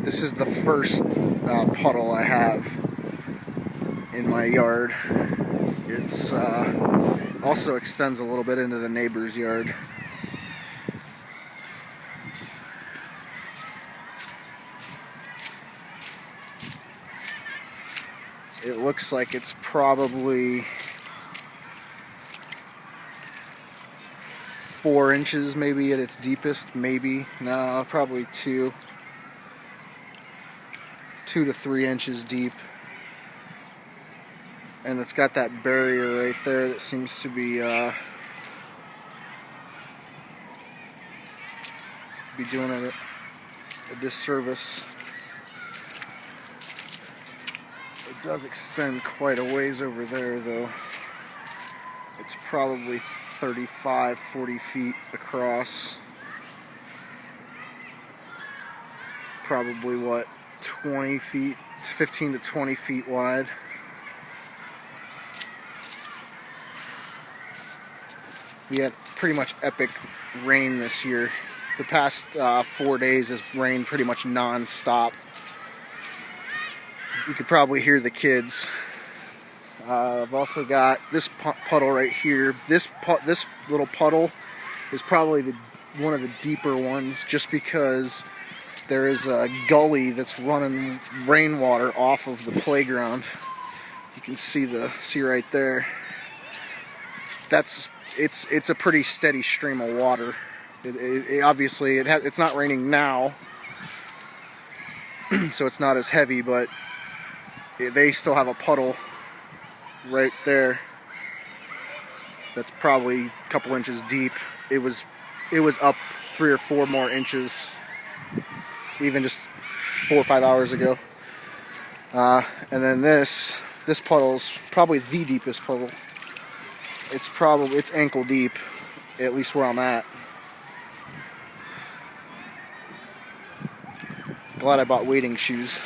This is the first puddle I have in my yard. It's also extends a little bit into the neighbor's yard. It looks like it's probably 4 inches maybe at its deepest, maybe. No, probably 2 to 3 inches deep. And it's got that barrier right there that seems to be doing it a disservice. It does extend quite a ways over there though. It's probably 35-40 feet across. Probably what, 20 feet, 15 to 20 feet wide. We had pretty much epic rain this year. The past 4 days has rained pretty much non-stop. You could probably hear the kids. I've also got this puddle right here. This little puddle is probably one of the deeper ones, just because there is a gully that's running rainwater off of the playground. You can see right there. It's a pretty steady stream of water. Obviously it's not raining now, so it's not as heavy, but they still have a puddle right there that's probably a couple inches deep. It was up 3 or 4 more inches even just 4 or 5 hours ago. And then this puddle's probably the deepest puddle. It's ankle deep, at least where I'm at. Glad I bought wading shoes.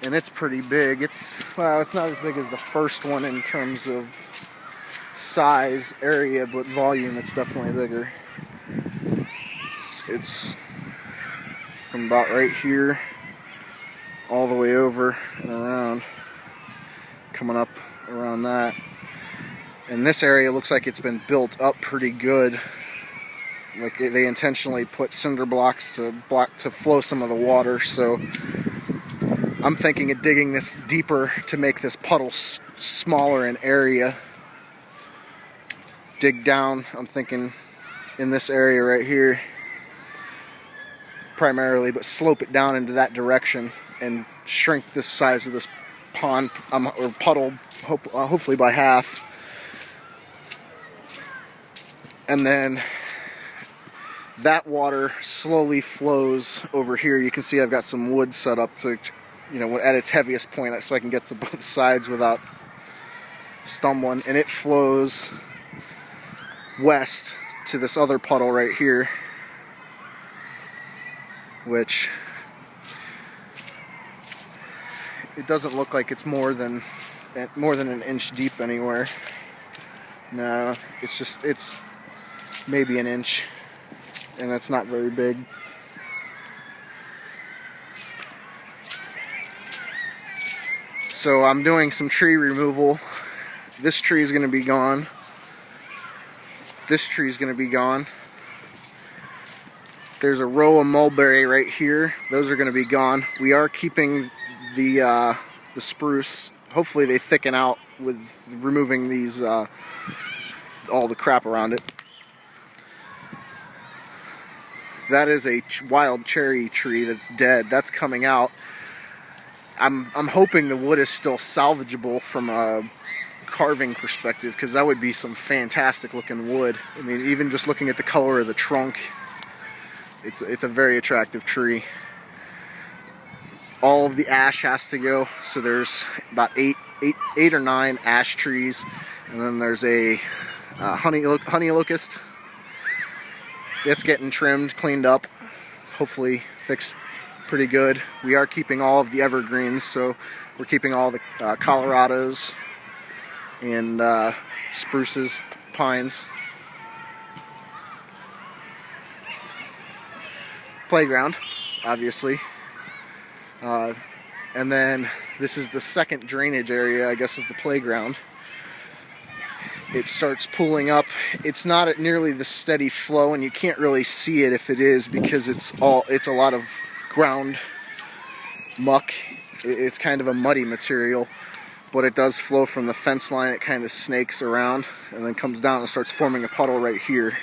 And it's pretty big. It's not as big as the first one in terms of size, area, but volume it's definitely bigger. It's from about right here all the way over and around, coming up around that. And this area looks like it's been built up pretty good. Like they intentionally put cinder blocks to flow some of the water, so I'm thinking of digging this deeper to make this puddle smaller in area. Dig down, I'm thinking in this area right here primarily, but slope it down into that direction and shrink the size of this pond or puddle hopefully by half. And then that water slowly flows over here. You can see I've got some wood set up to, at its heaviest point so I can get to both sides without stumbling. And it flows west to this other puddle right here, which it doesn't look like it's more than an inch deep anywhere. No, it's maybe an inch, and that's not very big. So I'm doing some tree removal. This tree is going to be gone. This tree is going to be gone. There's a row of mulberry right here. Those are going to be gone. We are keeping the spruce. Hopefully they thicken out with removing these all the crap around it. That is a wild cherry tree that's dead. That's coming out. I'm hoping the wood is still salvageable from a carving perspective, because that would be some fantastic looking wood. I mean, even just looking at the color of the trunk, it's a very attractive tree. All of the ash has to go, so there's about eight or 9 ash trees, and then there's a honey locust that's getting trimmed, cleaned up, hopefully fixed pretty good. We are keeping all of the evergreens, so we're keeping all the Colorados and spruces, pines. playground, obviously. And then this is the second drainage area, I guess, of the playground. It starts pooling up. It's not at nearly the steady flow, and you can't really see it if it is, because it's a lot of ground muck. It's kind of a muddy material, but it does flow from the fence line. It kind of snakes around and then comes down and starts forming a puddle right here.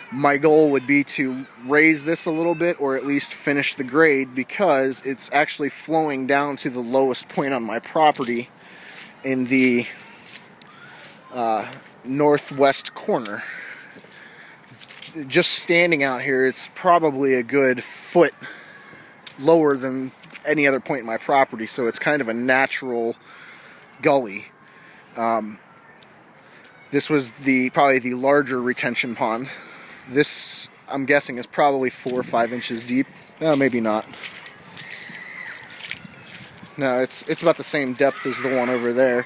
My goal would be to raise this a little bit, or at least finish the grade, because it's actually flowing down to the lowest point on my property in the northwest corner. Just standing out here, it's probably a good foot lower than any other point in my property, so it's kind of a natural gully. This was probably the larger retention pond. This, I'm guessing, is probably 4 or 5 inches deep. No, maybe not. No, it's about the same depth as the one over there.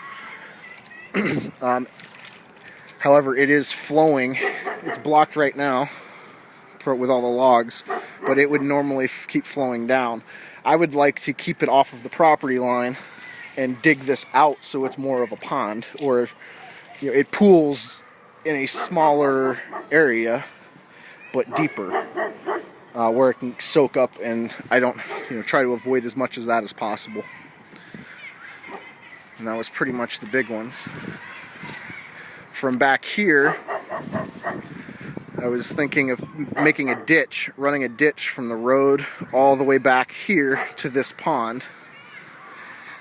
However, it is flowing. It's blocked right now with all the logs, but it would normally keep flowing down. I would like to keep it off of the property line and dig this out so it's more of a pond, or it pools in a smaller area but deeper, where it can soak up, and I don't try to avoid as much of that as possible. And that was pretty much the big ones. From back here, I was thinking of making a ditch, running a ditch from the road all the way back here to this pond.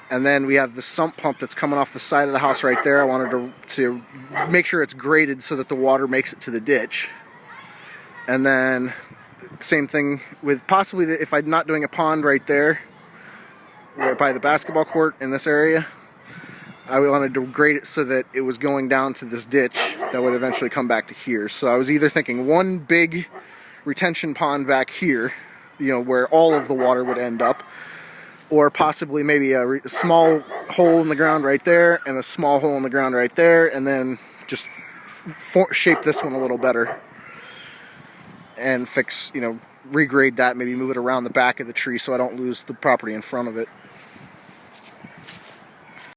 And then we have the sump pump that's coming off the side of the house right there. I wanted to make sure it's graded so that the water makes it to the ditch. And then same thing with possibly, if I'm not doing a pond right there, right by the basketball court in this area, I wanted to grade it so that it was going down to this ditch that would eventually come back to here. So I was either thinking one big retention pond back here, where all of the water would end up, or possibly maybe a small hole in the ground right there and a small hole in the ground right there, and then just shape this one a little better and fix, regrade that, maybe move it around the back of the tree so I don't lose the property in front of it.